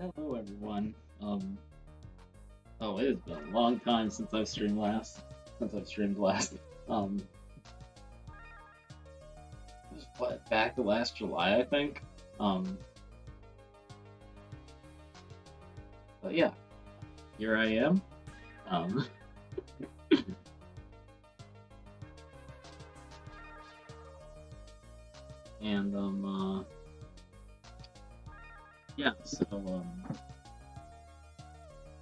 Hello everyone. It has been a long time since I've streamed last. Since I've streamed last. Um, it was back to last July, I think. Um, but yeah, here I am. Um, and yeah.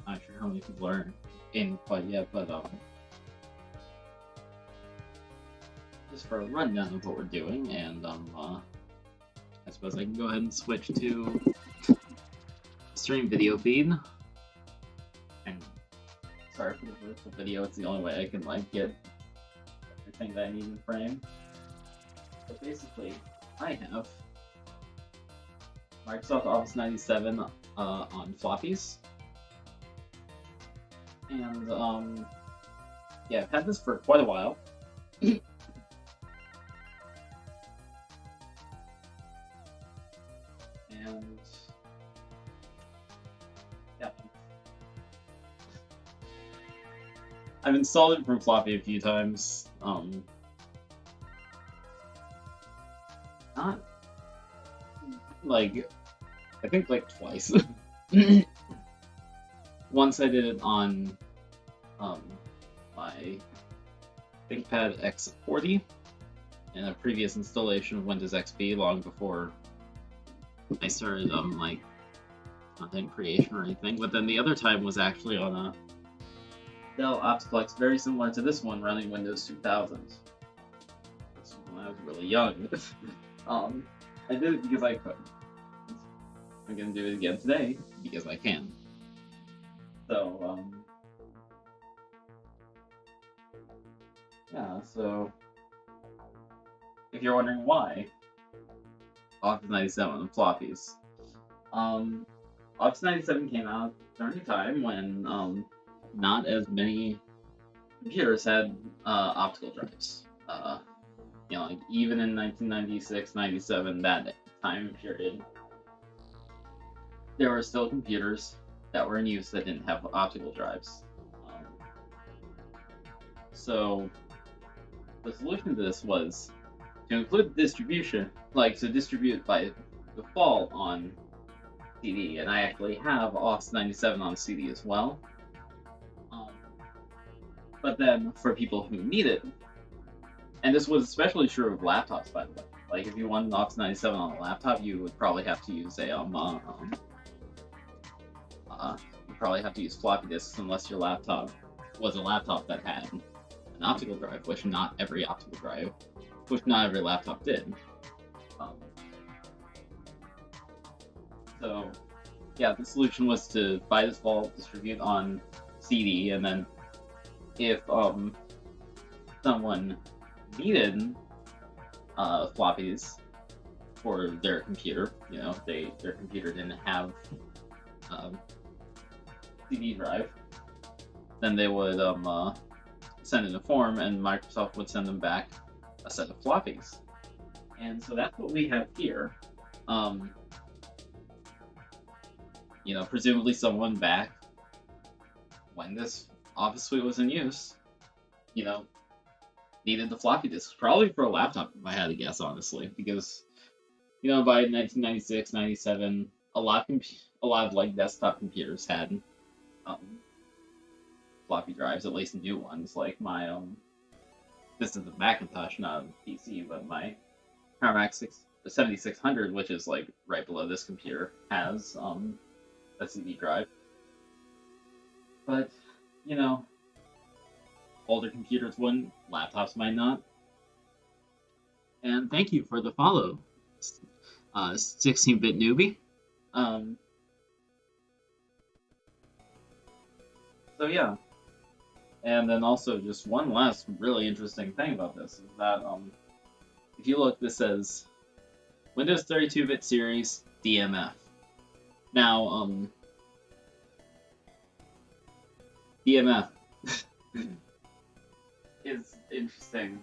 Not sure how many people are in quite yet, but just for a rundown of what we're doing, and I suppose I can go ahead and switch to stream video feed. And sorry for the vertical video, it's the only way I can get everything that I need in frame. But basically, I have Microsoft Office 97 on floppies. And yeah, I've had this for quite a while. And yeah, I've installed it from floppy a few times. Not I think twice. Once I did it on my ThinkPad X40 in a previous installation of Windows XP long before I started content creation or anything. But then the other time was actually on a Dell Optiplex very similar to this one running Windows 2000. This was when I was really young. I did it because I could. I'm gonna do it again today because I can. So, yeah, so if you're wondering why Office 97 on floppies, Office 97 came out during a time when not as many computers had optical drives. Even in 1996, 97, that time period, there were still computers that were in use that didn't have optical drives. So the solution to this was to include distribution, to distribute by default on CD, and I actually have Office 97 on CD as well. But then for people who need it, and this was especially true of laptops, by the way. Like if you wanted Office 97 on a laptop, you would probably have to use floppy disks unless your laptop was a laptop that had an optical drive, which not every laptop did. So yeah, the solution was to by default distribute on CD, and then if someone needed floppies for their computer, their computer didn't have CD drive, then they would send in a form, and Microsoft would send them back a set of floppies. And so that's what we have here. Presumably someone back when this Office suite was in use, needed the floppy disk, probably for a laptop, if I had to guess, honestly, because, by 1996, 97, a lot of desktop computers had floppy drives, at least new ones, like my this is a Macintosh, not a PC, but my Power Mac 7600, which is right below this computer, has a CD drive. But older computers wouldn't, laptops might not. And thank you for the follow, 16-bit newbie. So yeah. And then also just one last really interesting thing about this is that if you look, this says Windows 32-bit series DMF. Now DMF is interesting.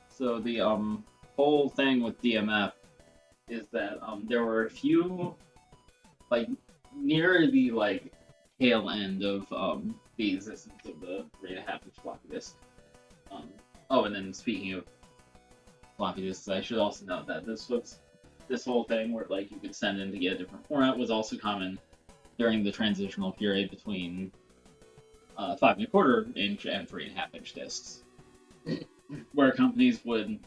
So the whole thing with DMF is that there were a few like near the tail end of the existence of the 3.5-inch floppy disk. Um, oh, and then speaking of floppy disks, I should also note that this whole thing where you could send in to get a different format was also common during the transitional period between 5.25-inch and 3.5-inch disks, where companies would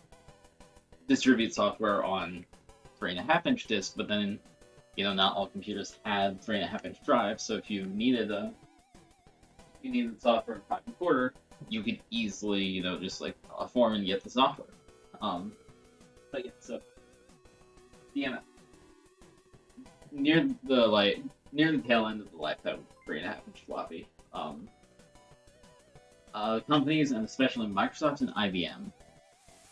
distribute software on 3.5-inch disks, but then not all computers had 3.5-inch drives, so if you needed software in 5.25, you could easily just a form and get the software. But yeah, so DMF near the tail end of the lifetime of 3.5-inch floppy. Companies, and especially Microsoft and IBM,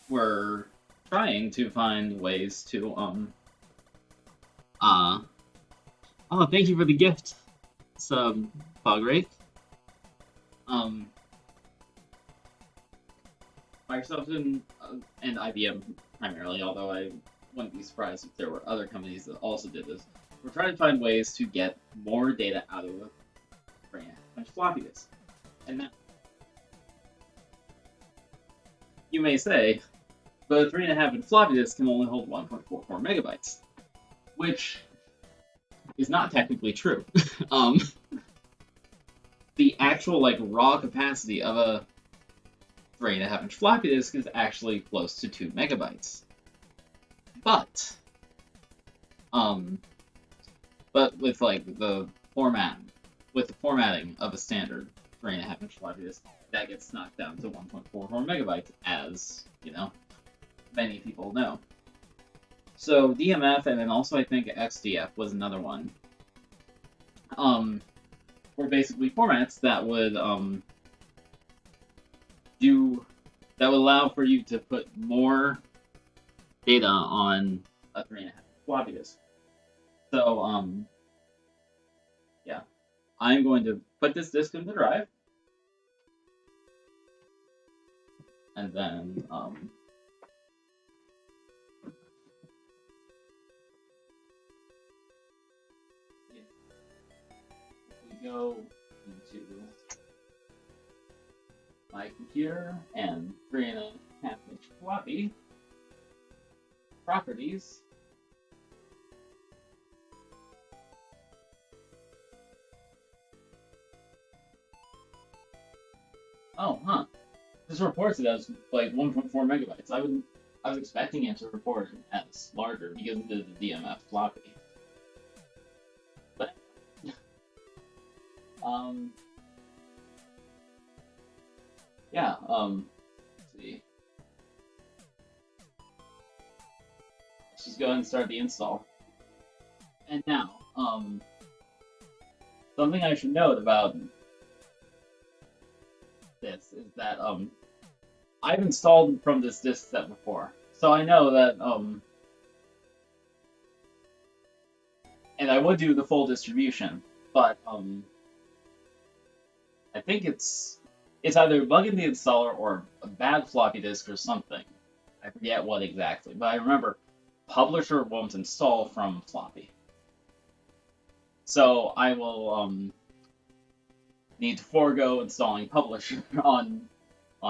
were trying to find ways to oh, thank you for the gift, Pograte. Microsoft and IBM primarily, although I wouldn't be surprised if there were other companies that also did this. We're trying to find ways to get more data out of a 3.5-inch floppy disk. And now, you may say, but a 3.5-inch floppy disk can only hold 1.44 megabytes, which is not technically true. The actual raw capacity of a 3.5-inch floppy disk is actually close to 2 megabytes. But with the formatting of a standard 3.5-inch floppy disk, that gets knocked down to 1.44 megabytes, as many people know. So DMF, and then also I think XDF was another one. Were basically formats that would allow for you to put more data on a 3.5 floppy disk. So yeah, I'm going to put this disk in the drive, and then we go into my computer and 3.5-inch floppy properties. Oh, huh. This reports it as 1.4 megabytes. I was expecting it to report as larger because it is a DMF floppy. But yeah, let's see. Let's just go ahead and start the install. And now, something I should note about this is that I've installed from this disk set before, so I know that and I would do the full distribution, but I think it's either bugging the installer or a bad floppy disk or something. I forget what exactly, but I remember publisher won't install from floppy. So I will need to forego installing publisher on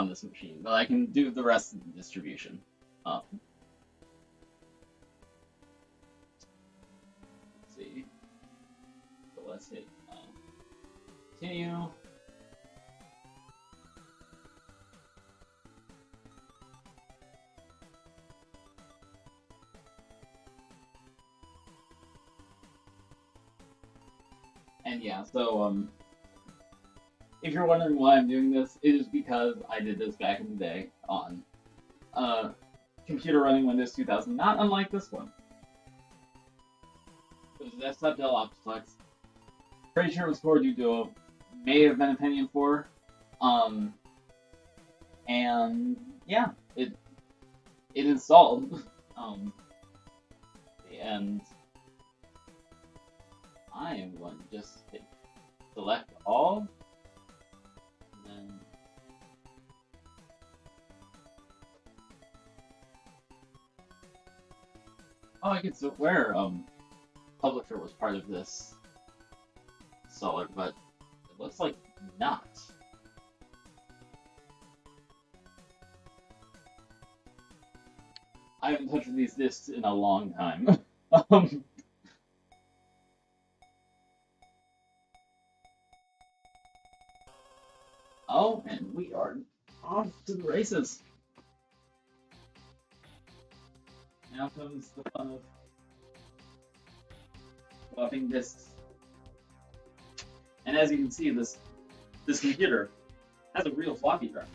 this machine, but I can do the rest of the distribution. Let's see. So let's hit continue. And yeah, so if you're wondering why I'm doing this, it is because I did this back in the day on a computer running Windows 2000, not unlike this one. It was a desktop Dell Optiplex. Pretty sure it was Core Duo, may have been a Pentium 4. And yeah, it installed. And I am going to just hit select all. Oh, I can still wear publisher sure was part of this installer, but it looks like not. I haven't touched these discs in a long time. Oh, and we are off to the races. Now comes the fun of swapping discs. And as you can see, this computer has a real floppy drive.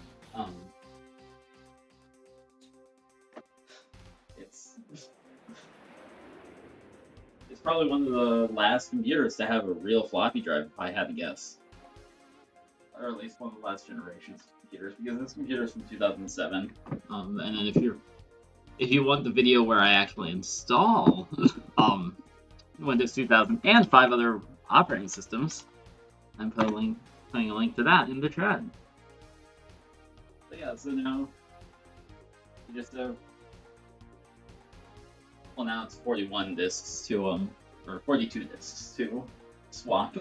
It's probably one of the last computers to have a real floppy drive, if I had to guess. Or at least one of the last generations of computers, because this computer is from 2007. And then if you want the video where I actually install Windows 2000 and 5 other operating systems, I'm putting a link to that in the chat. So yeah, so now you just well, now it's 41 discs to or 42 discs to swap.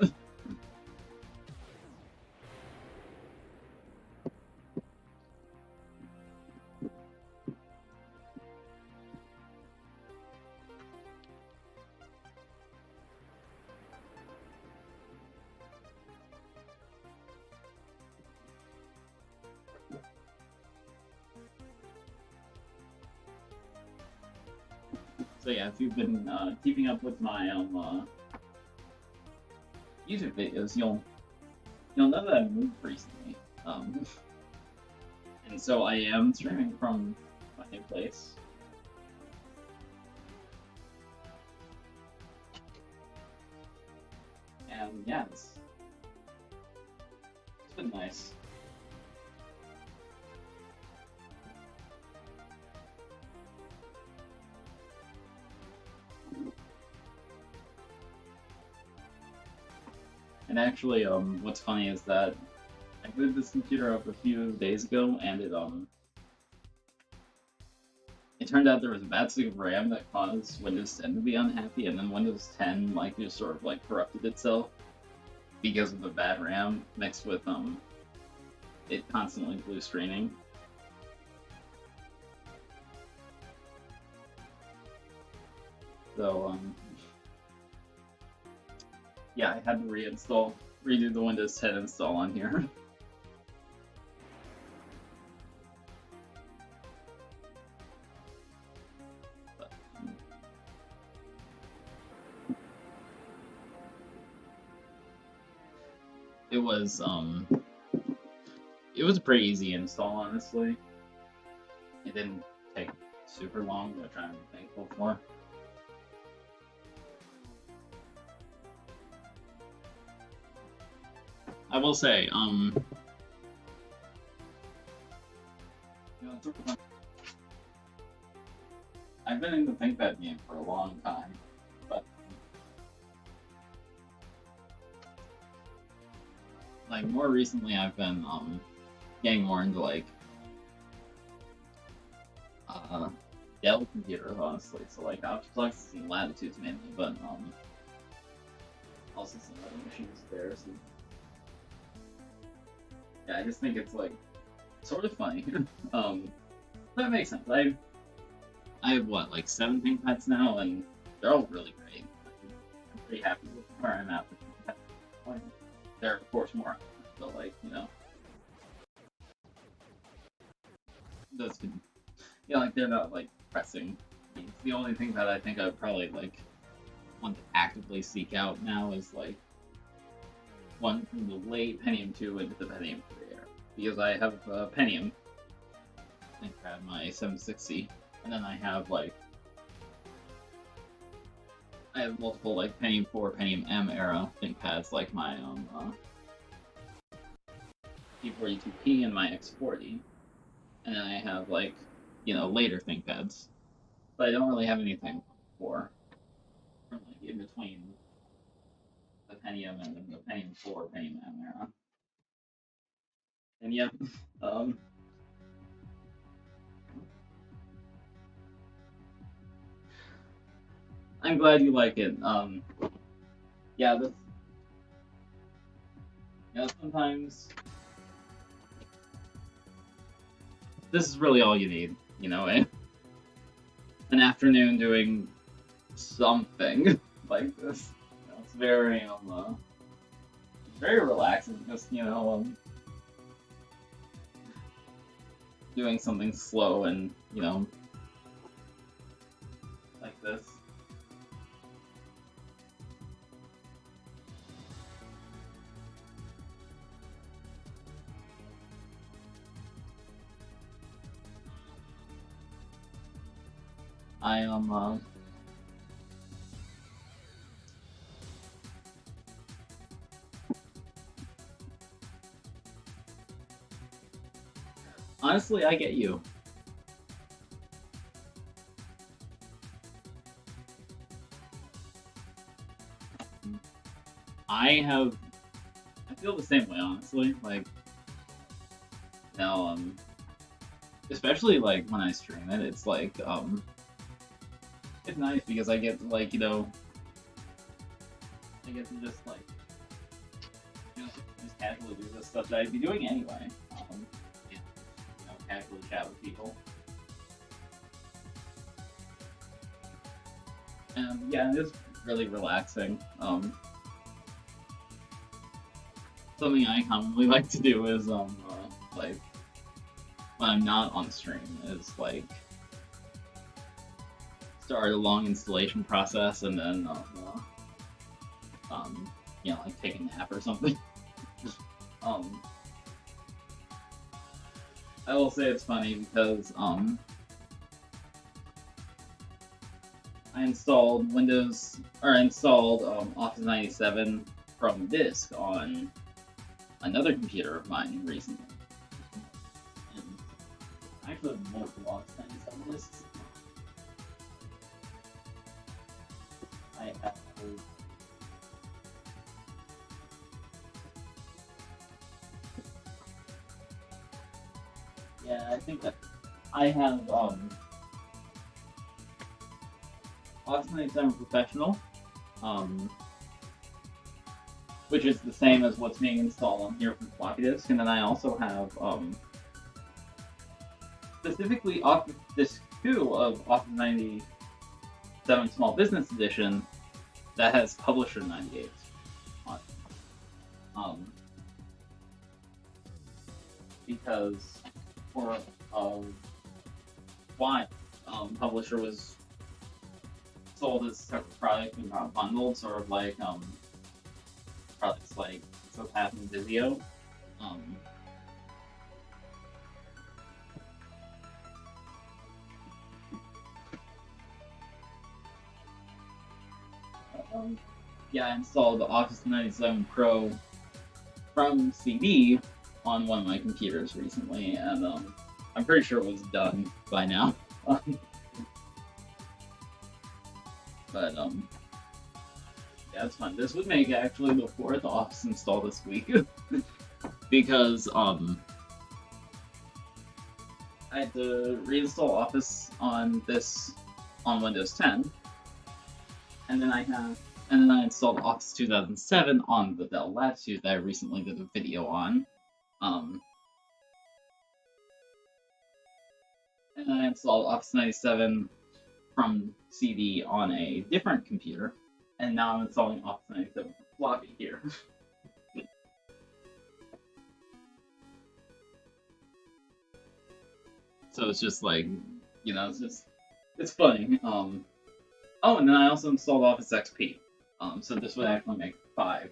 So yeah, if you've been keeping up with my YouTube videos, you'll know that I moved recently. And so I am streaming from my new place. And yeah, it's been nice. And actually, what's funny is that I booted this computer up a few days ago, and it turned out there was a bad stick of RAM that caused Windows 10 to be unhappy, and then Windows 10 like just sort of like corrupted itself because of the bad RAM mixed with it constantly blue screening. So yeah, I had to redo the Windows 10 install on here. But, it was a pretty easy install, honestly. It didn't take super long, which I'm thankful for. I will say, I've been in the ThinkPad game for a long time, but like more recently, I've been getting more into like Dell computers, honestly. So like Optiplex and Latitudes mainly, but also some other machines there. So yeah, I just think it's like sort of funny. That makes sense. I have what, like 7 ThinkPads now, and they're all really great. I'm pretty happy with where I'm at with ThinkPads. There are of course more, but like, you know, those can, you know, like they're not like pressing. The only thing that I think I would probably like want to actively seek out now is like one from the late Pentium 2 into the Pentium 3 era, because I have a Pentium. I think I have my 760, and then I have multiple like Pentium 4, Pentium M era ThinkPads, like my P42P and my X40, and then I have like, you know, later ThinkPads, but I don't really have anything for from like in between the Pentium and then the Pentium 4, Pentium M era. And yeah, I'm glad you like it. Yeah, this, sometimes this is really all you need, an afternoon doing something like this. It's very relaxing, just doing something slow and like this. I am honestly, I get you. I feel the same way, honestly. Like, now, especially like when I stream it, it's like, it's nice because I get like, I get to just like, just casually do the stuff that I'd be doing anyway. Yeah, casually chat with people. And yeah, it is really relaxing. Something I commonly like to do is like when I'm not on stream is like start a long installation process and then like take a nap or something. I will say it's funny because I installed Office 97 from disk on another computer of mine recently. And I actually have multiple Office 97 disks. I have I think that I have Office 97 Professional, which is the same as what's being installed on here from Floppy Disk, and then I also have specifically Office Disk 2 of Office 97 Small Business Edition that has Publisher 98 on it. Because for why Publisher was sold as separate product and not bundled, sort of like products like Sopath and Vizio. Yeah, I installed the Office 97 Pro from CD on one of my computers recently, and I'm pretty sure it was done by now. But yeah, it's fun. This would make actually the 4th Office install this week because I had to reinstall Office on Windows 10, and then I installed Office 2007 on the Dell Latitude that I recently did a video on. And then I installed Office 97 from CD on a different computer, and now I'm installing Office 97 from floppy here. So it's just like, it's funny. Oh, and then I also installed Office XP. So this would actually make 5.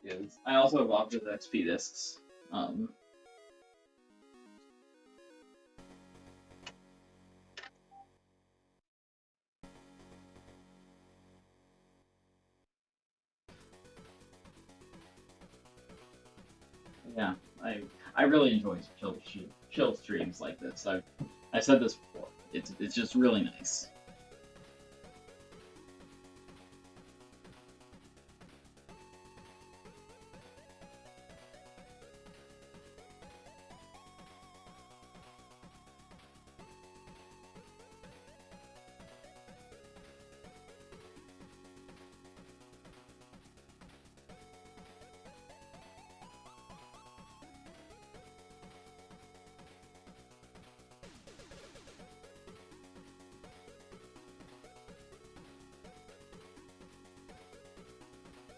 Yes, I also have Office XP disks. Yeah, I really enjoy chill streams like this. I've said this before. It's just really nice.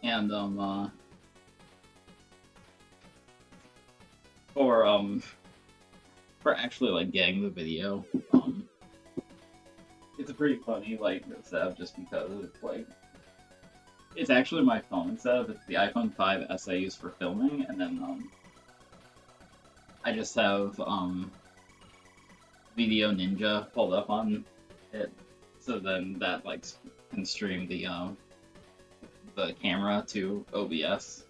And for actually like getting the video, it's a pretty funny like setup just because it's like it's actually my phone setup. It's the iPhone 5S I use for filming, and then I just have Video Ninja pulled up on it, so then that like can stream the camera to OBS.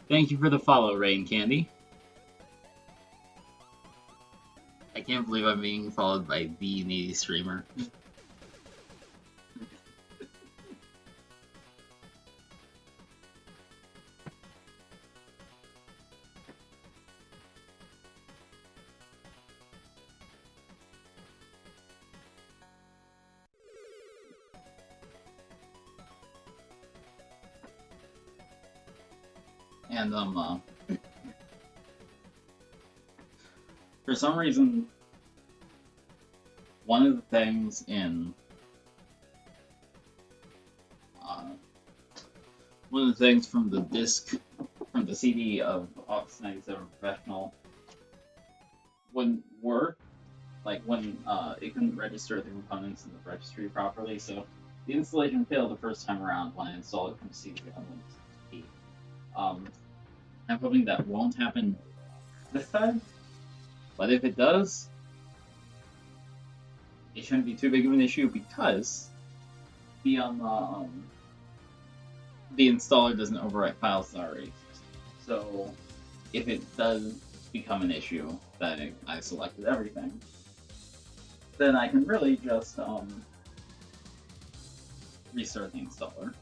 Thank you for the follow, Rain Candy. I can't believe I'm being followed by the needy streamer. And for some reason, one of the things in one of the things from the CD of Office 97 Professional wouldn't work, like when it couldn't register the components in the registry properly. So the installation failed the first time around when I installed it from CD on Windows XP. I'm hoping that won't happen this time, but if it does, it shouldn't be too big of an issue because the installer doesn't overwrite files that are erased. So if it does become an issue that I selected everything, then I can really just restart the installer.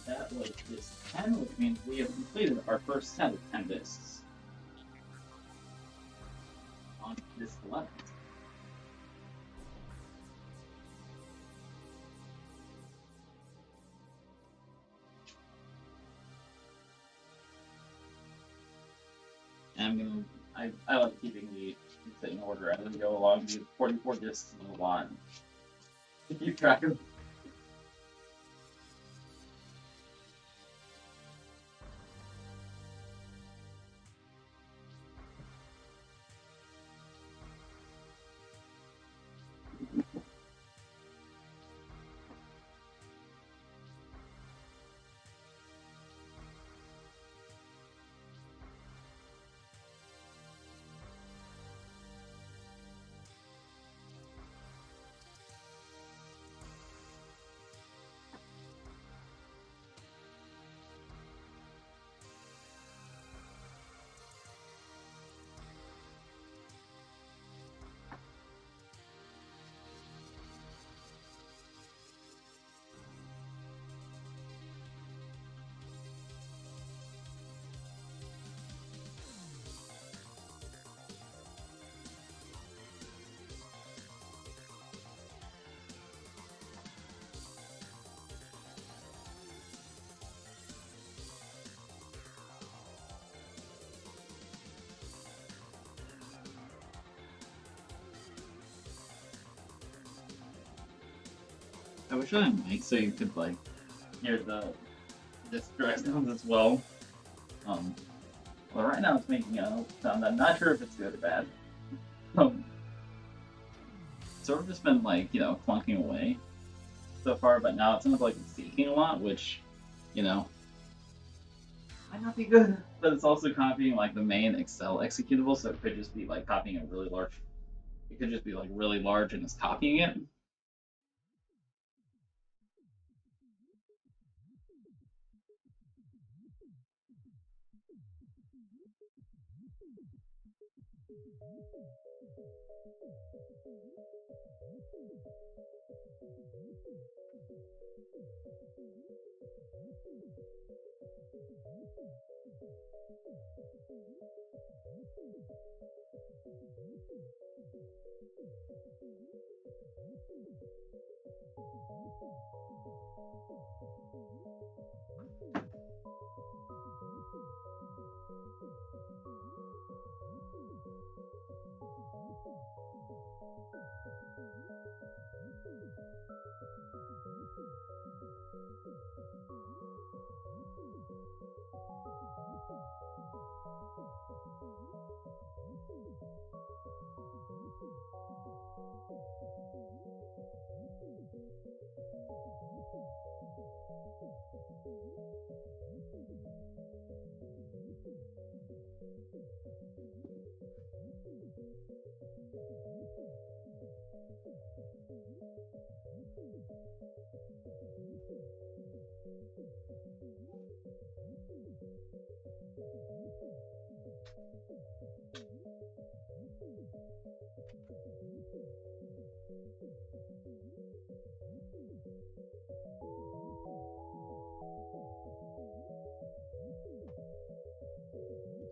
That was disc 10, which means we have completed our first set of 10 discs on disc 11. And I like keeping the in order as we go along. The 44 discs in a lot to keep track of. wish I had a mic so you could like hear the disc drive sounds as well. Well, right now it's making a sound. I'm not sure if it's good or bad. Sort of just been like, clunking away so far, but now it sounds like it's seeking a lot, which, might not be good. But it's also copying like the main Excel executable, so it could just be like copying a really large. It could just be like really large and it's copying it.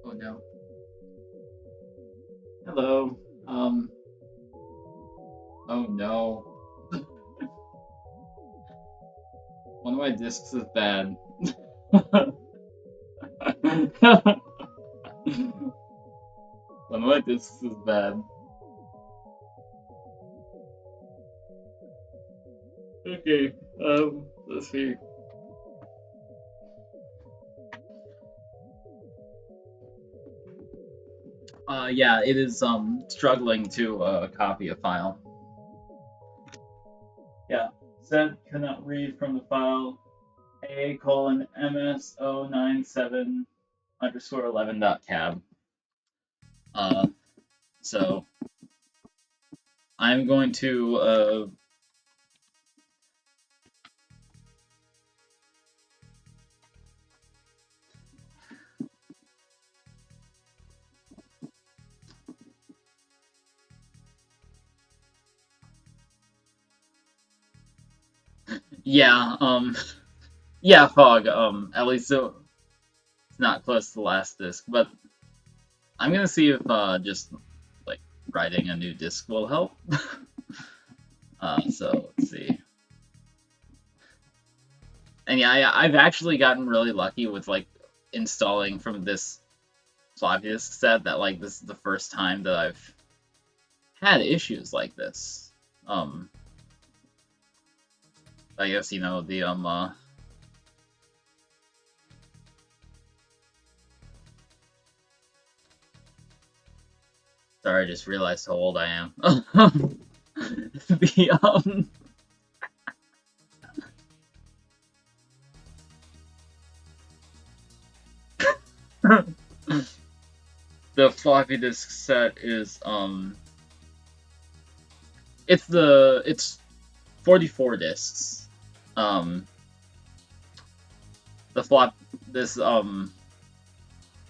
Oh no. Hello. Oh no. One of my discs is bad. One of my discs is bad. Okay, let's see. Yeah, it is, struggling to, copy a file. Yeah, said cannot read from the file a:/ms097_11.cab. So I'm going to, yeah, yeah, Fog, at least it's not close to the last disk, but I'm gonna see if, just, like, writing a new disk will help. So, let's see. And yeah, I've actually gotten really lucky with, like, installing from this floppy disk set that, like, this is the first time that I've had issues like this. I guess, the, sorry, I just realized how old I am. The, the floppy disk set is, it's 44 disks. This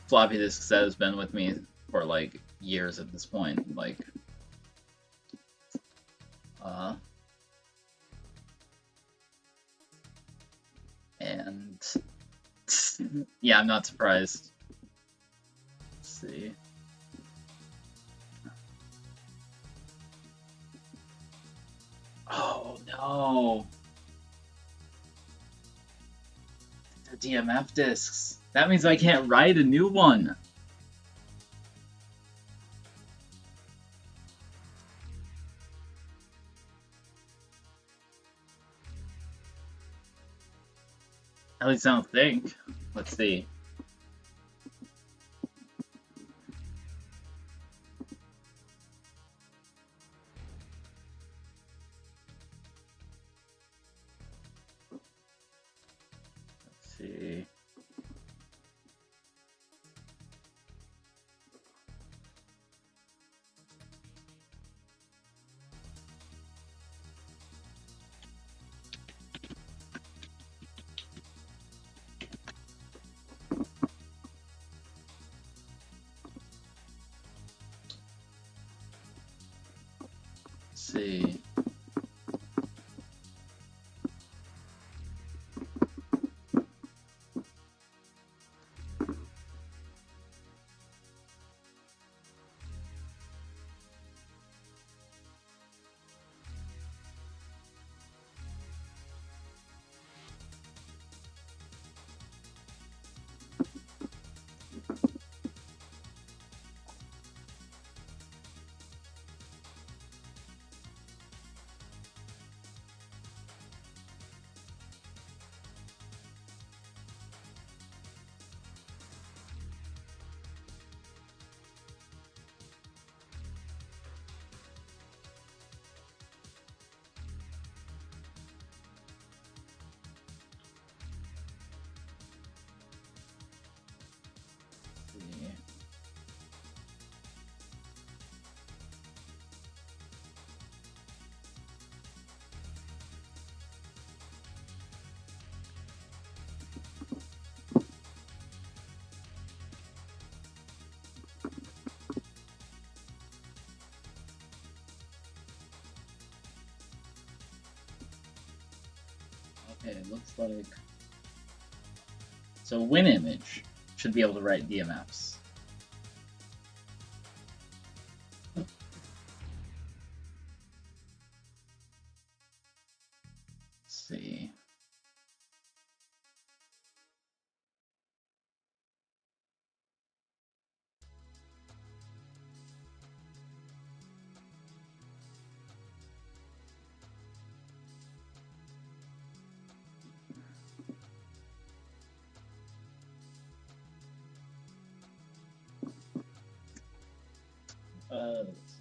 floppy disk set has been with me for like years at this point. Like, and yeah, I'm not surprised. Let's see. Oh no. They're DMF disks. That means I can't write a new one. At least I don't think. Let's see. Let's see. See. Okay, it looks like... So WinImage should be able to write DMFs. Let's see. Let's see.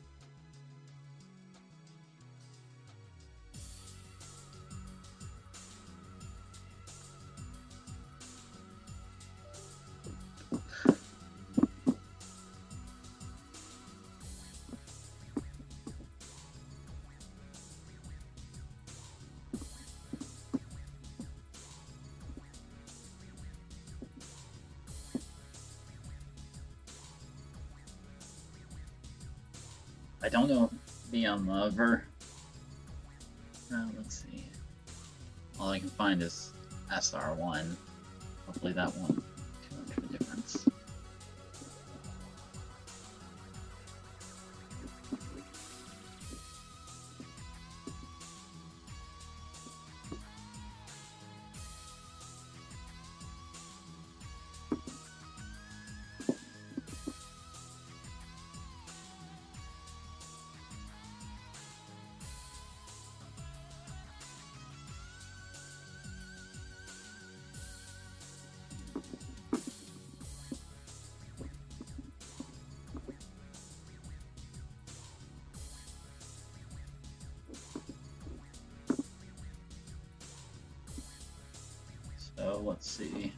I don't know the let's see. All I can find is SR1. Hopefully that won't too much of a difference. So let's see.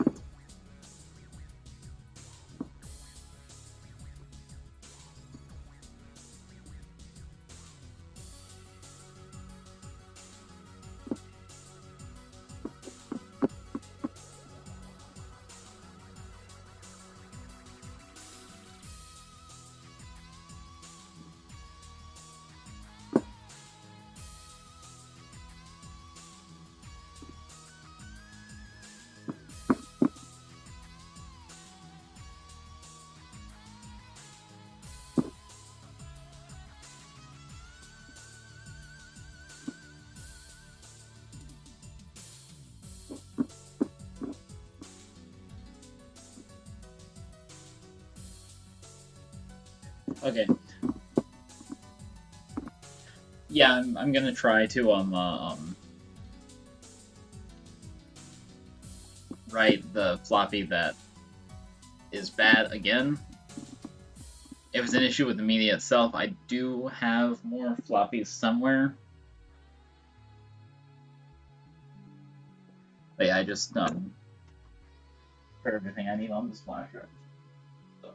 Okay. Yeah, I'm gonna try to write the floppy that is bad again. If it's an issue with the media itself, I do have more floppies somewhere. But yeah, I just put everything I need on this flash drive. So.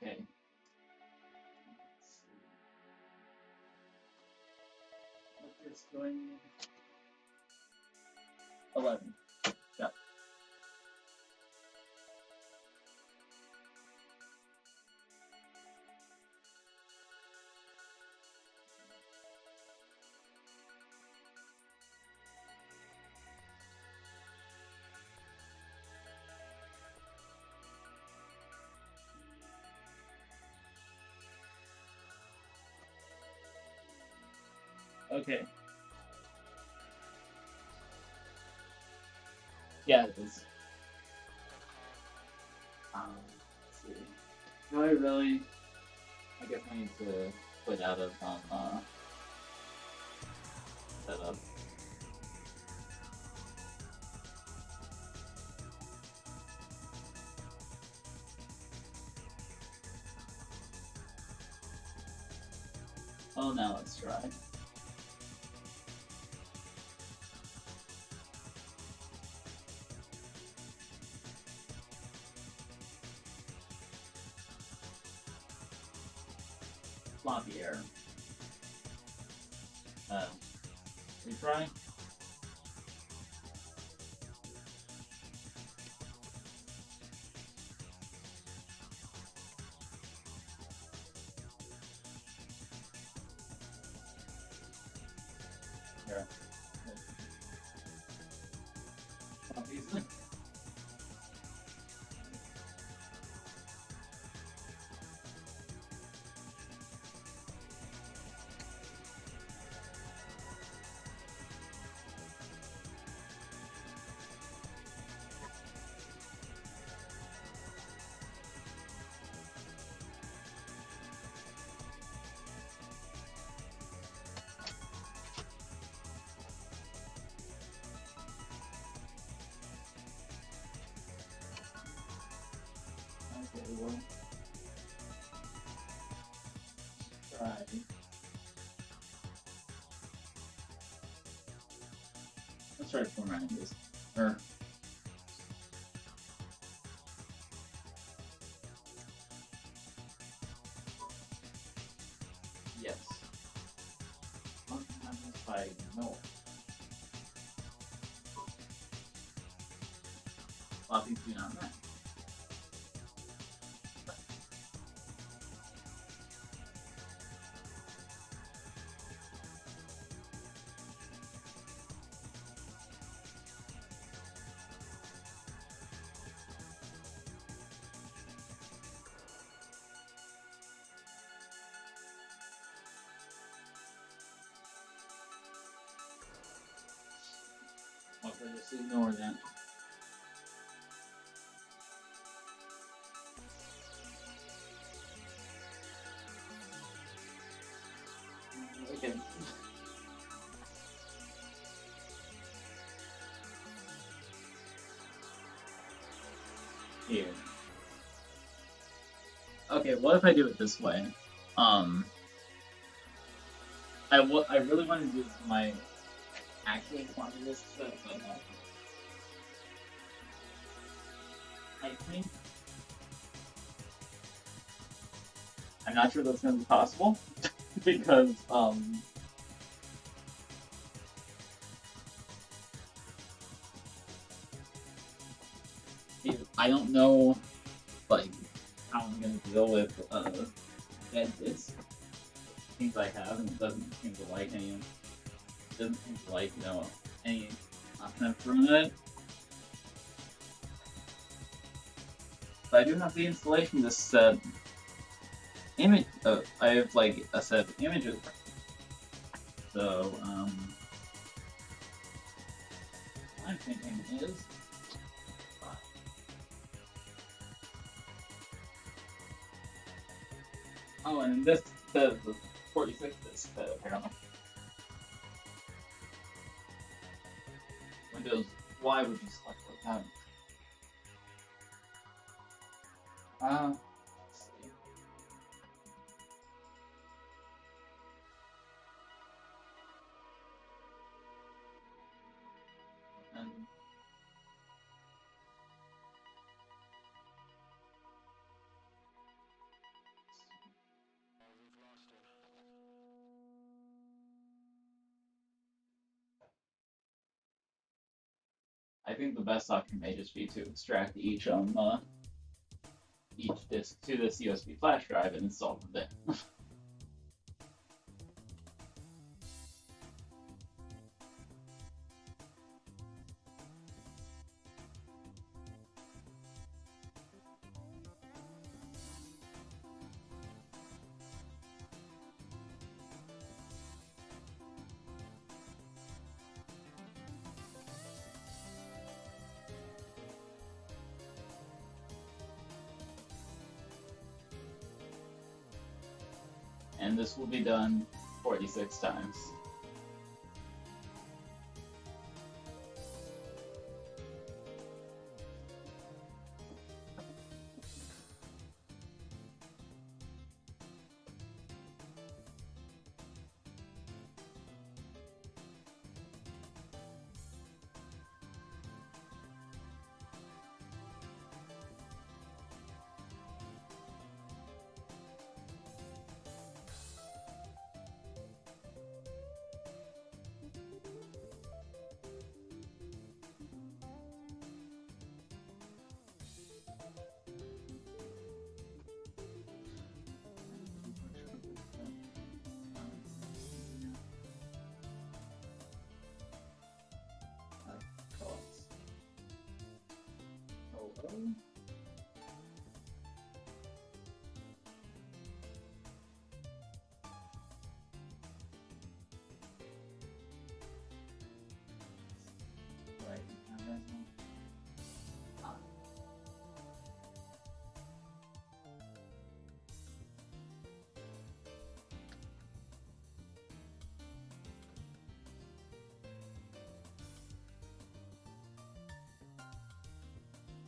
Okay. What is going 11. Yeah. Okay. Yeah, it is. Let's see. Do I really? I guess I need to put out of setup. Oh, now let's try. Floppy error. Retry. Here. Floppies. Okay, well, try. Let's try formatting this. Or yes. What happens if I ignore? Floppies do not match. So just ignore that. Okay. Here. Okay, what if I do it this way? I really want to do this for my actual Floppy Disk set, but I think I'm not sure that's going to be possible because I don't know like how I'm going to deal with dead disk things I have, and it doesn't seem to like any. It doesn't seem to like any content from it. But I do have the installation disk set. Image. I have like a set of images. So what I'm thinking is. Oh, and this says the 46 disk apparently. Windows Y would be selected like that. Let's see. And I think the best option may just be to extract each disk to this USB flash drive and install them there. And this will be done 46 times.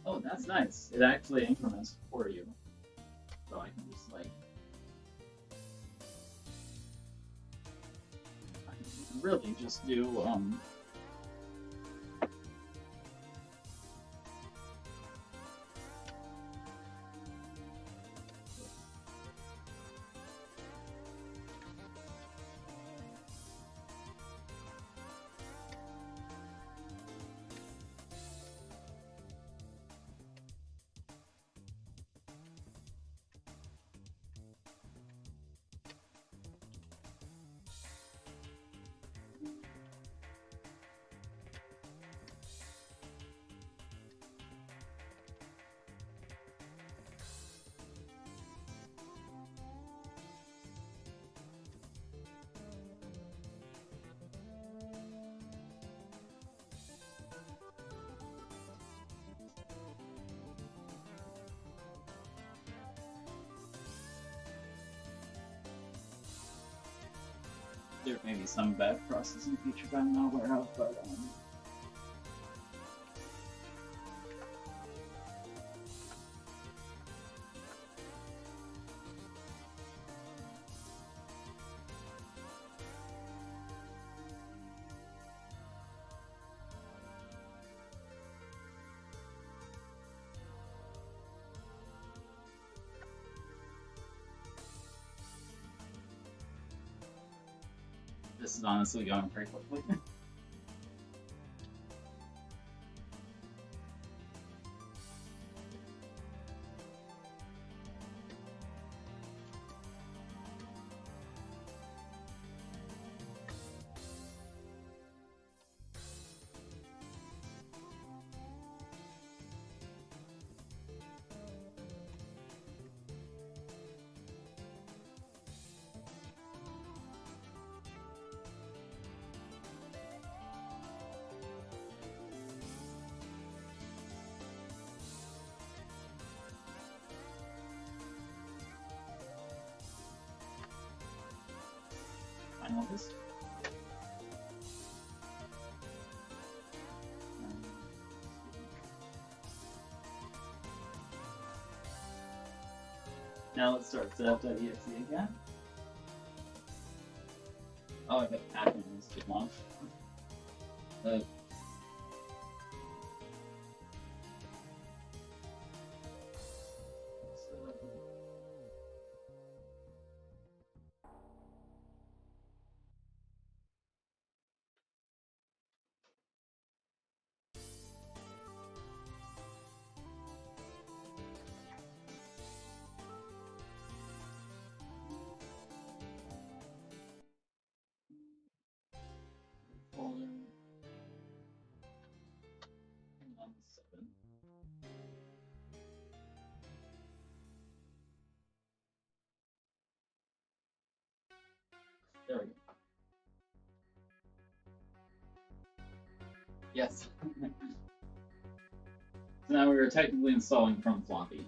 Oh, that's nice. It actually increments for you. So I can just like I can really just do There may be some bad processing features I'm not aware of, but this is honestly going pretty quickly. Final list. Now let's start setup.exe again. Oh, I got a pack in this too long. Folder. And on 7. There we go. Yes. So now we are technically installing from Floppy.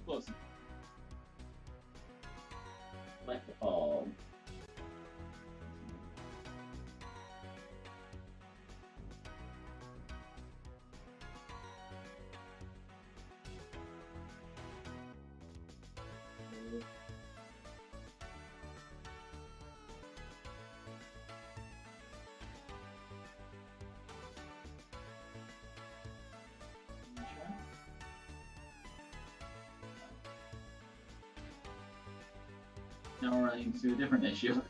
Close. Select all. Now we're running into a different issue.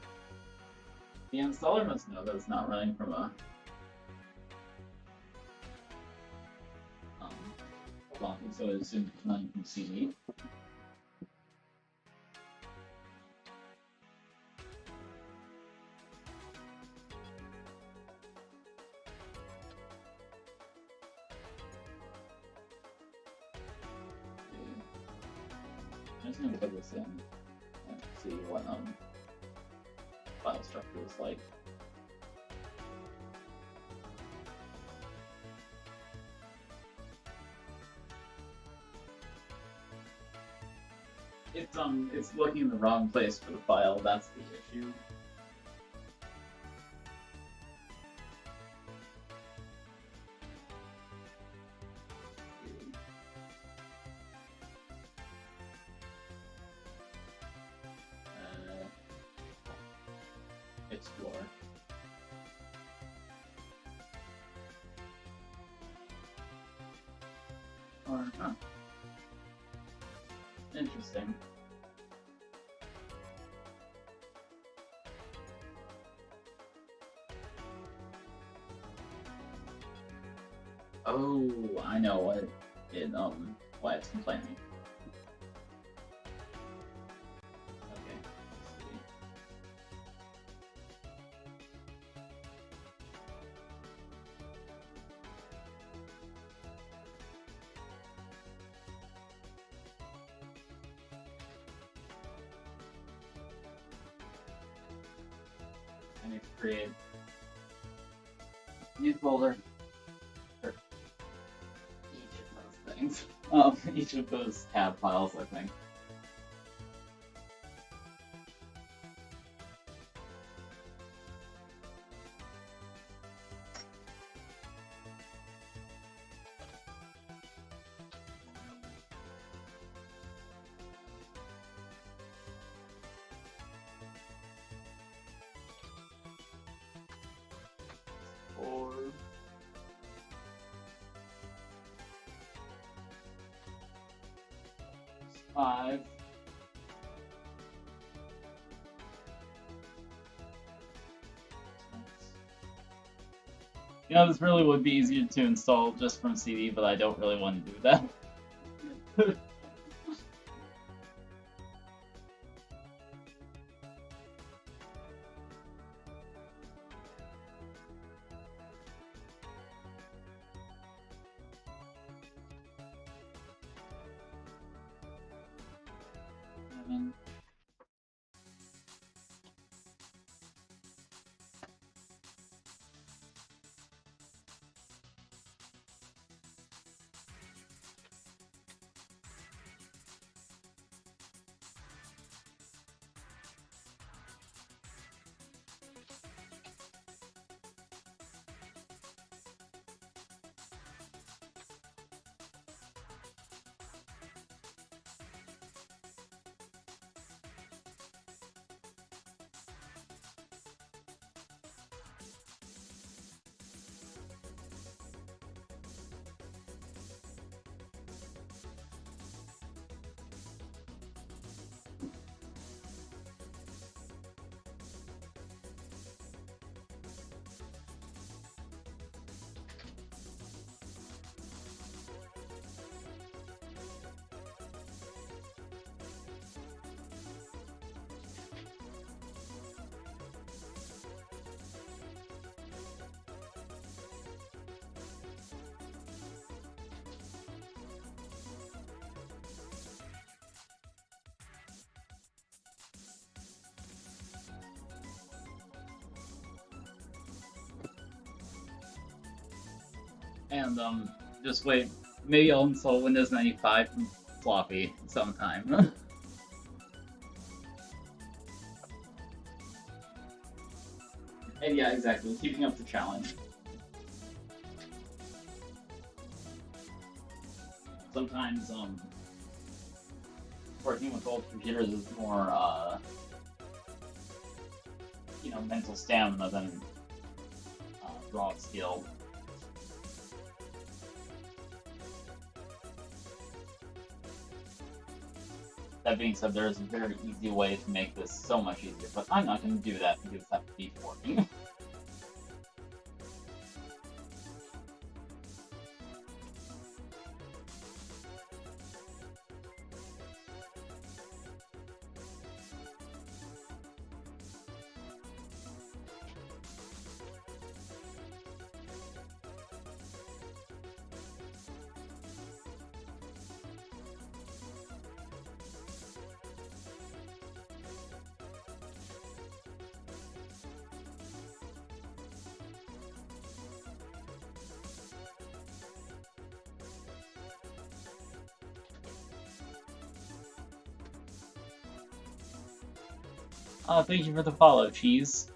The installer must know that it's not running from a Floppy, so it assumes it's running from CD. I'm just gonna put this in and see what file structure is like. It's looking in the wrong place for the file. That's the issue. Explore. Or huh? Interesting. Oh, I know why it's complaining. Okay, let's see. I need to create a new folder for each of those things. Each of those tab files, I think. Four. Five. You know, this really would be easier to install just from CD, but I don't really want to do that. And just wait. Maybe I'll install Windows 95 from Floppy sometime. And yeah, exactly. Keeping up the challenge. Sometimes working with old computers is more you know, mental stamina than raw skill. That being said, there is a very easy way to make this so much easier, but I'm not going to do that because that would be boring. Thank you for the follow, Cheese.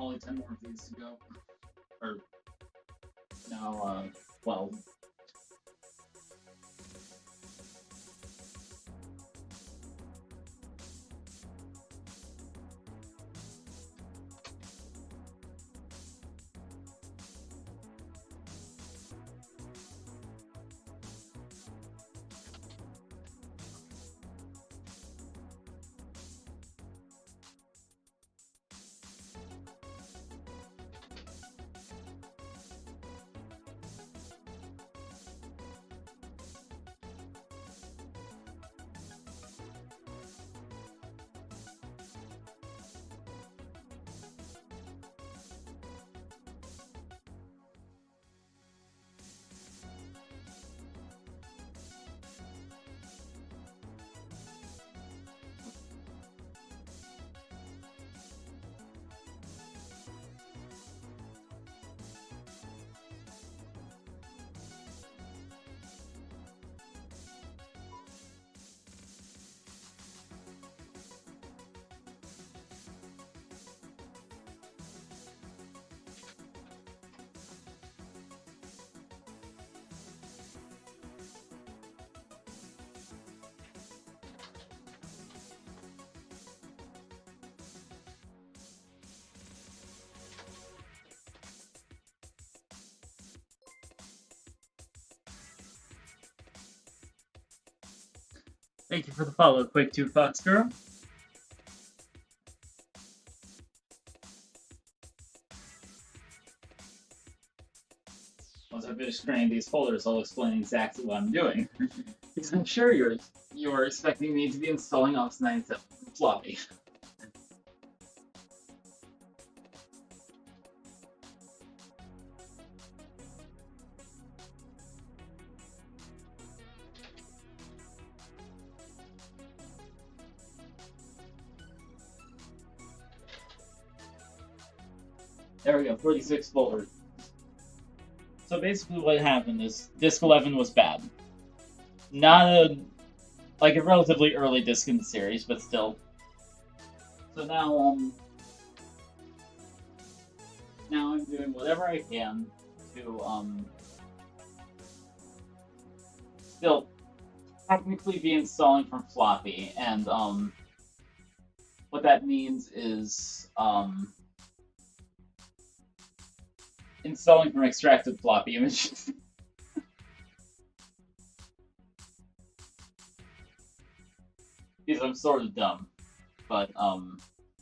only 10 more of these to go. Or now 12. Thank you for the follow, Quick 2 Fox Girl. Once I finish creating these folders, I'll explain exactly what I'm doing. Because I'm sure you're expecting me to be installing Office 97 floppy. There we go, 46 folders. So basically what happened is Disk 11 was bad. Not a relatively early disk in the series, but still. So now I'm doing whatever I can to still technically be installing from floppy, and what that means is installing from extracted floppy images. Because I'm sort of dumb, but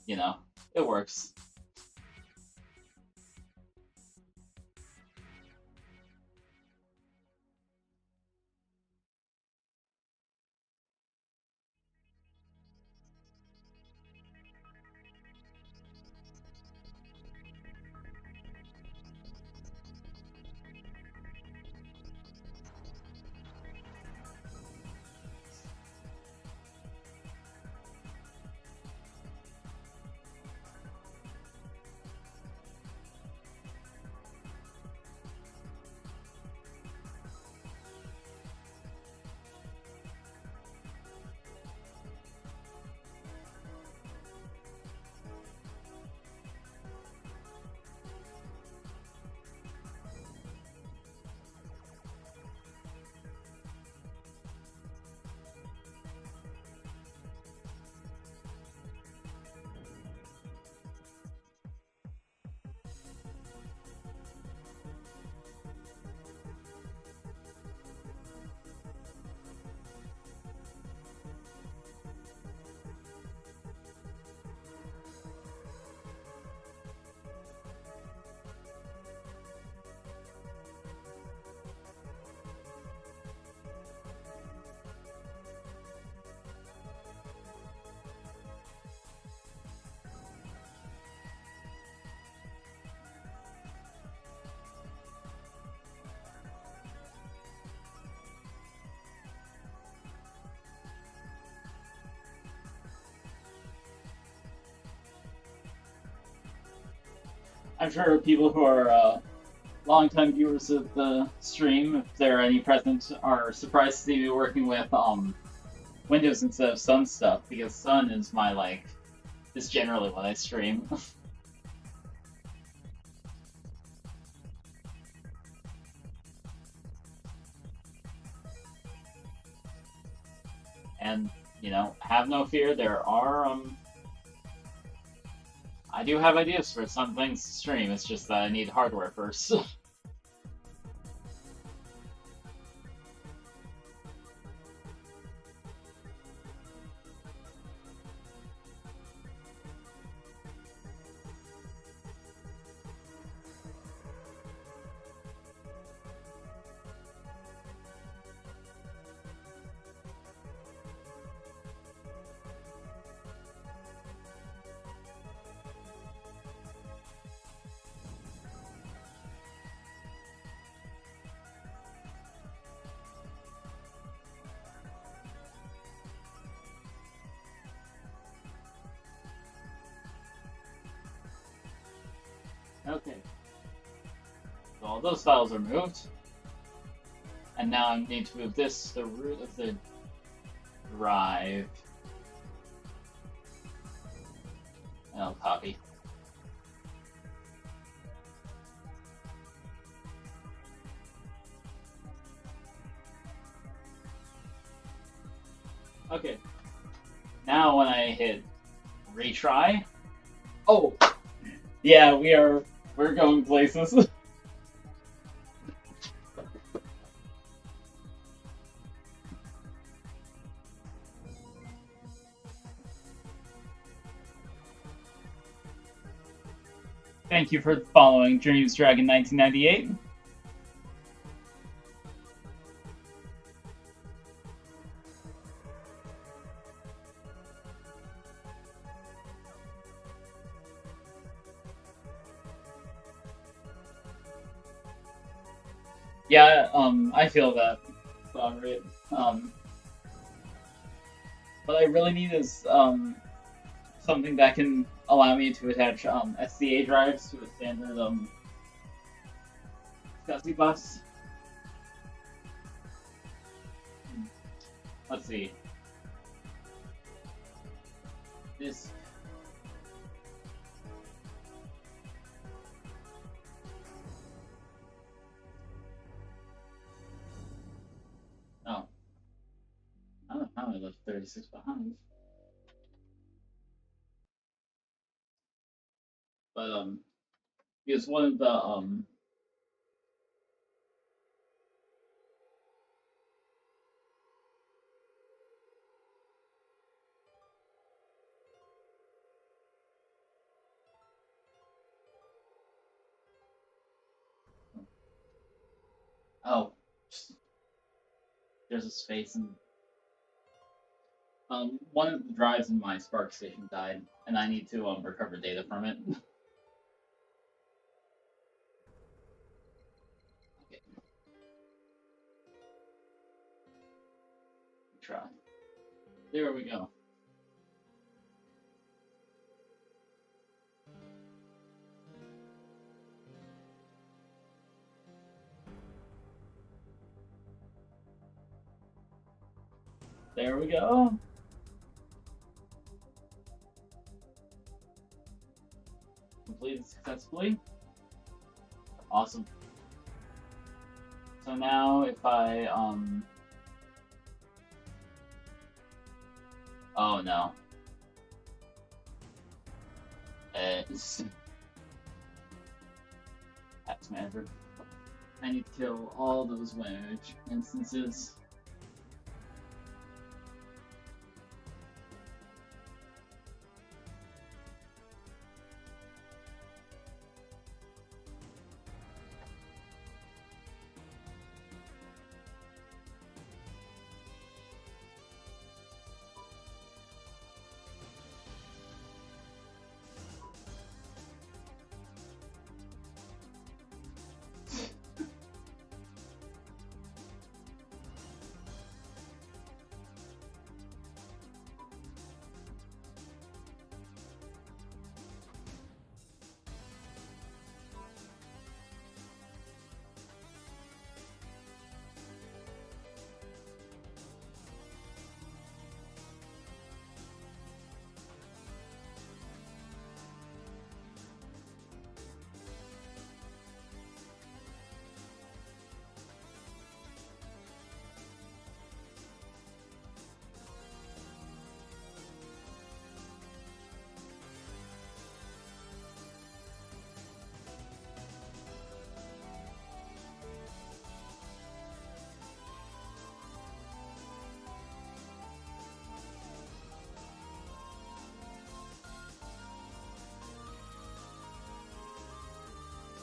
you know, it works. I'm sure people who are longtime viewers of the stream, if there are any present, are surprised to see me working with Windows instead of Sun stuff, because Sun is my is generally what I stream. And, have no fear, there are, I do have ideas for some things to stream, it's just that I need hardware first. Okay. So all those files are moved. And now I need to move this to the root of the drive. And I'll copy. Okay. Now when I hit retry. Oh! Yeah, we're going places. Thank you for following Dreams Dragon 1998. Yeah, I feel that about it. What I really need is something that can allow me to attach SCA drives to a standard SCSI bus. Let's see. This. Oh. I don't know how I left 36 behind. But because one of the oh, there's a space in one of the drives in my Spark station died, and I need to recover data from it. Okay. Try. There we go. There we go. Completed successfully. Awesome. So now if I oh no. It's Tax Manager. I need to kill all those Wedge instances.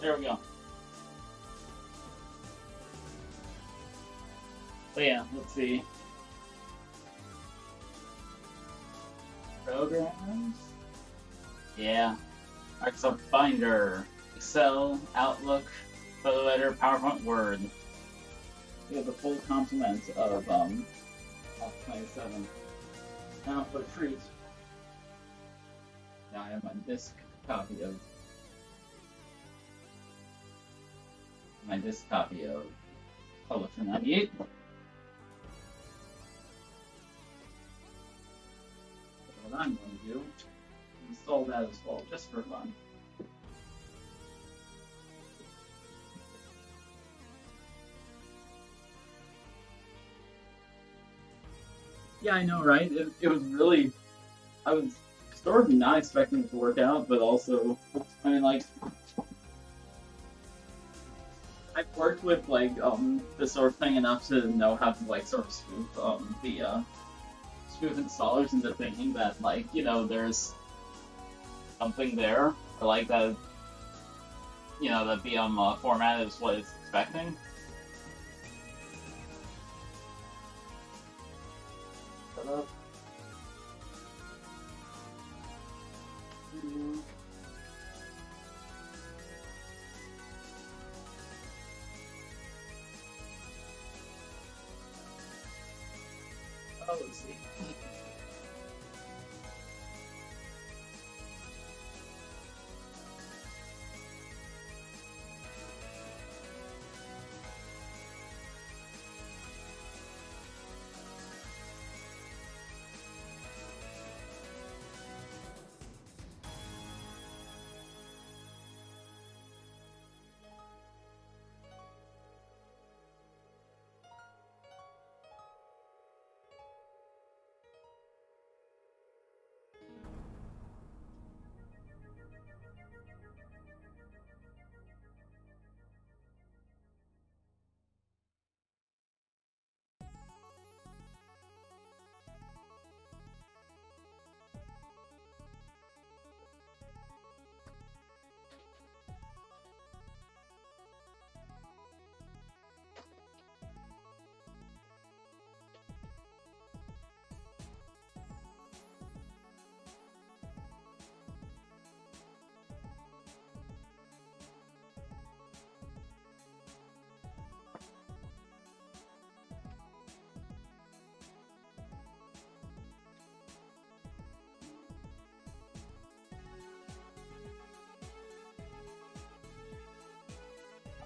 There we go. So yeah, let's see. Programs. Yeah. Microsoft Binder, Excel, Outlook, Photo Editor, PowerPoint, Word. We have the full complement of 27. Now for a treat. Now I have my disk copy of Publisher 98. What I'm going to do is install that as well, just for fun. Yeah, I know, right? It was really... I was sort of not expecting it to work out, but also, I mean, like... I've worked with, like, this sort of thing enough to know how to, like, sort of spoof, spoof installers into thinking that, like, you know, there's something there, or, like, that, you know, that the, format is what it's expecting. Shut up. Oh, let's see.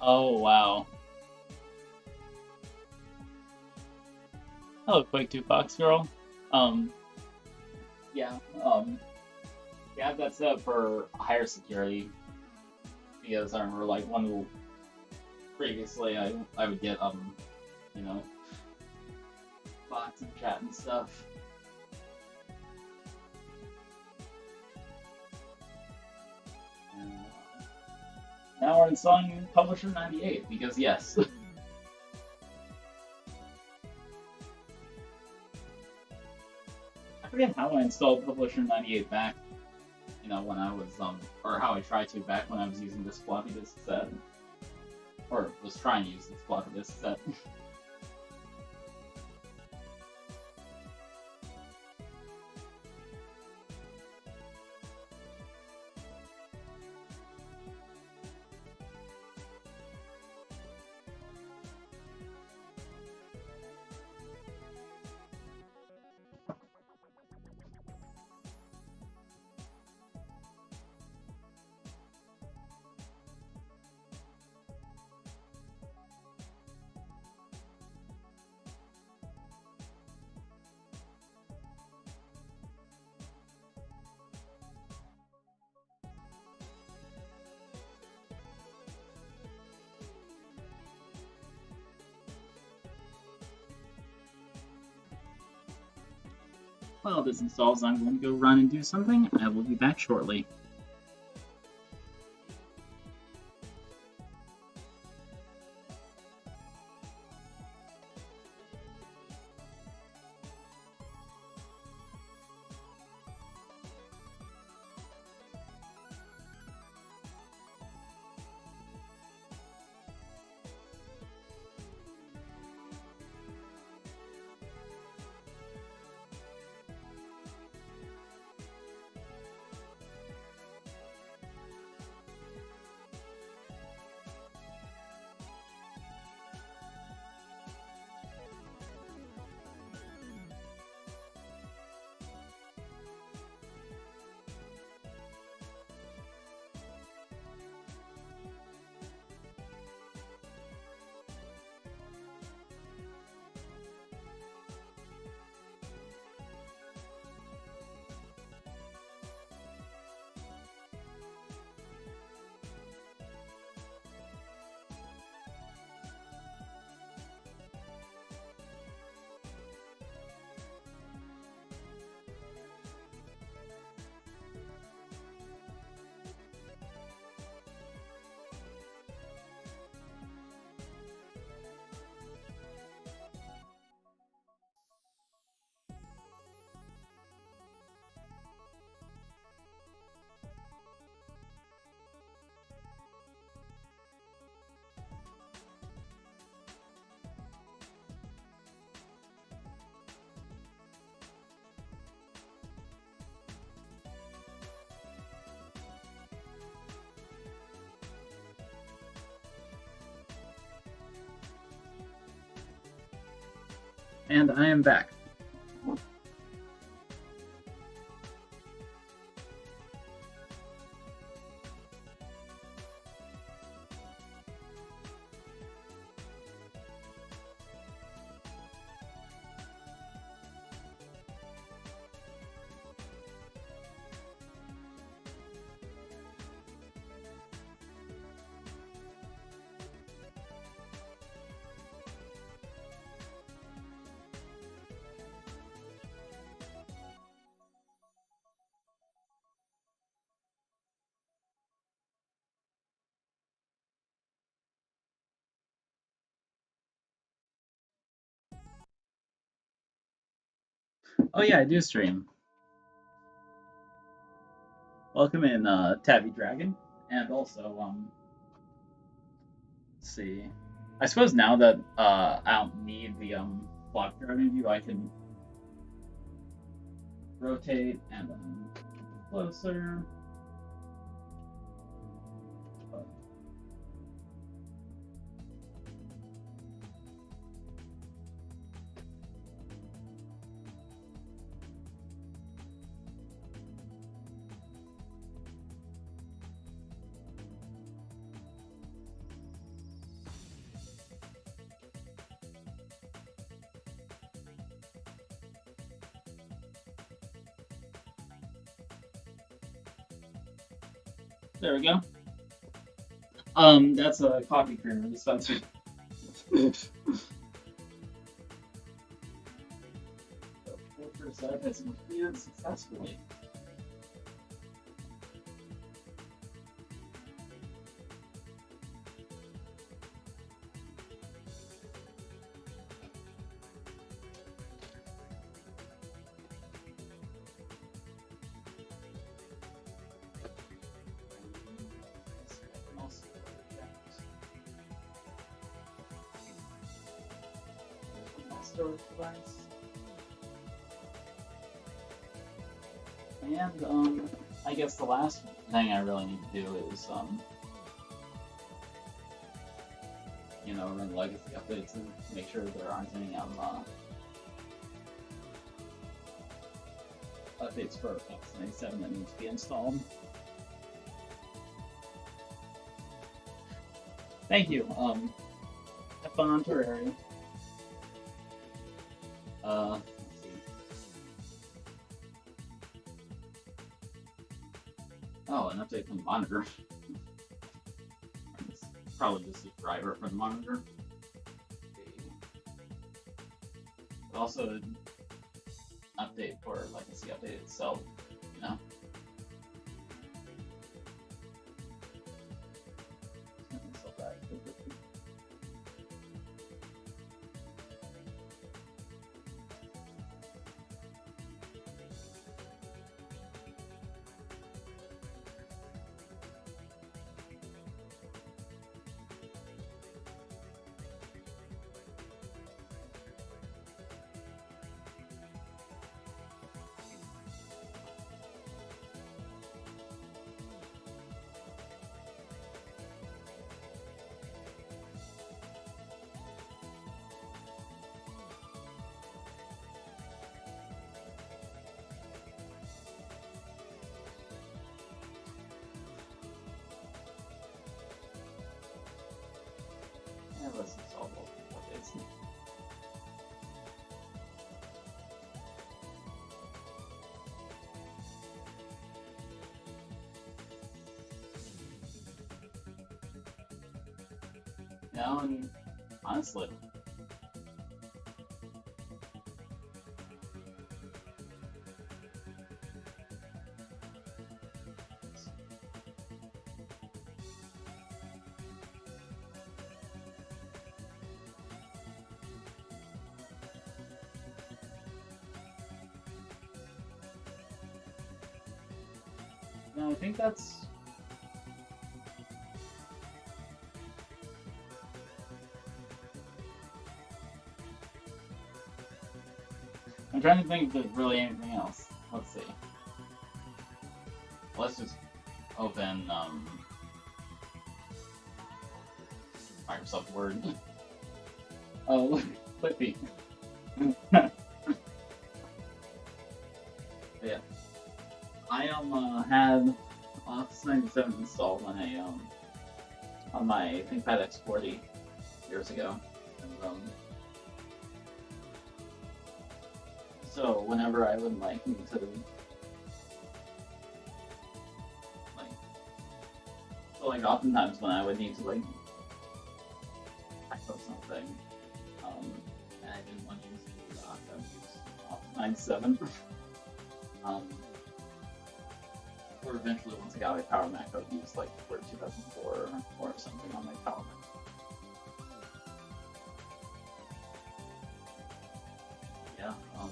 Oh, wow. Hello, Quake 2 Fox Girl. Yeah, we have that set up for higher security, because I remember, like, previously I would get, you know, bots and chat and stuff. Now we're installing Publisher 98, because yes. I forget how I installed Publisher 98 back, you know, when I was, or how I tried to back when I was using this floppy disk set. Or was trying to use this floppy disk set. While this installs, I'm going to go run and do something. I will be back shortly. And I am back. Oh yeah, I do stream. Welcome in, Tabby Dragon, and also, let's see. I suppose now that I don't need the block driving view, I can rotate and closer. There we go. That's a coffee creamer dispenser. Filter has completed successfully. Storage device. And I guess the last thing I really need to do is you know, run legacy updates and make sure there aren't any updates for X97 that need to be installed. Thank you. Have fun on Terraria. Let's see. Oh, an update from the monitor. It's probably just a driver for the monitor. But also an update for legacy update itself, you know? Yeah, let's install both updates. No, and honestly, no, I think that's. I'm trying to think if there's really anything else. Let's see. Let's just open Microsoft Word. Oh, Clippy. Yeah. I had Office 97 installed on my ThinkPad X40 years ago. And, so whenever I would like need to oftentimes when I would need to like type up something, and I didn't want to use the dock, I would use Office 97. Or eventually, once I got my Power Mac, I would use like Word 2004 or something on my Power Mac. Yeah. Oh.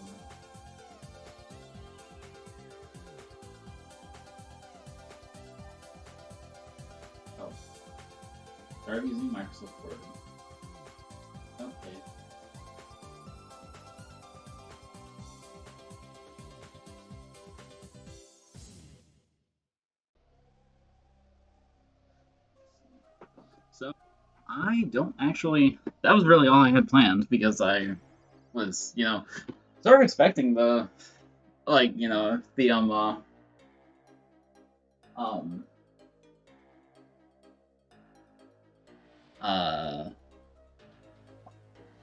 Start using Microsoft Word. Okay. So, I don't actually. That was really all I had planned because I was, sort of expecting the, um,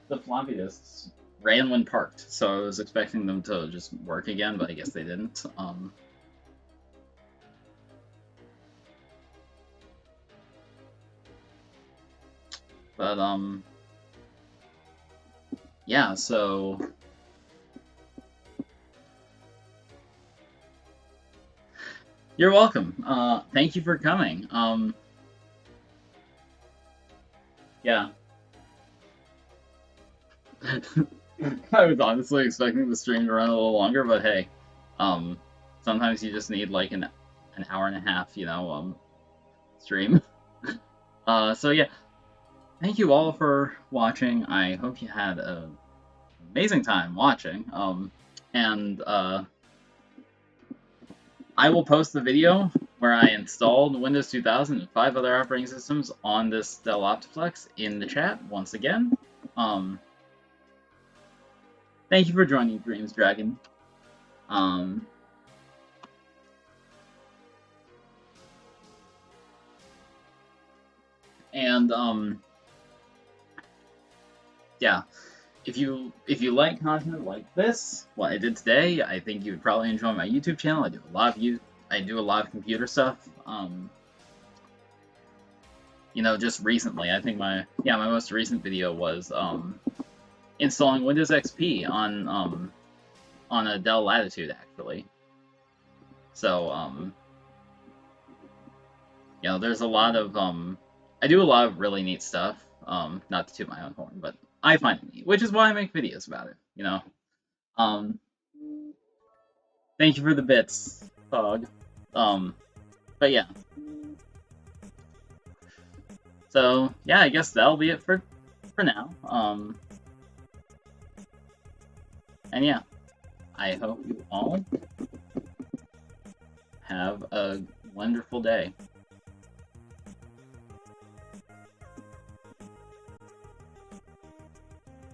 the floppy disks ran when parked, so I was expecting them to just work again, but I guess they didn't. But yeah, so you're welcome. Thank you for coming. Yeah. I was honestly expecting the stream to run a little longer, but hey, sometimes you just need like an hour and a half, stream. So yeah, thank you all for watching. I hope you had an amazing time watching. And I will post the video where I installed Windows 2000 and 5 other operating systems on this Dell Optiplex in the chat once again. Thank you for joining Dreams Dragon. Yeah, if you like content like this, what I did today, I think you would probably enjoy my YouTube channel. I do a lot of computer stuff. Just recently, I think my most recent video was installing Windows XP on a Dell Latitude actually. So there's a lot of I do a lot of really neat stuff. Not to toot my own horn, but I find it neat, which is why I make videos about it. Thank you for the bits, Fog. But yeah. So yeah, I guess that'll be it for now. And yeah, I hope you all have a wonderful day.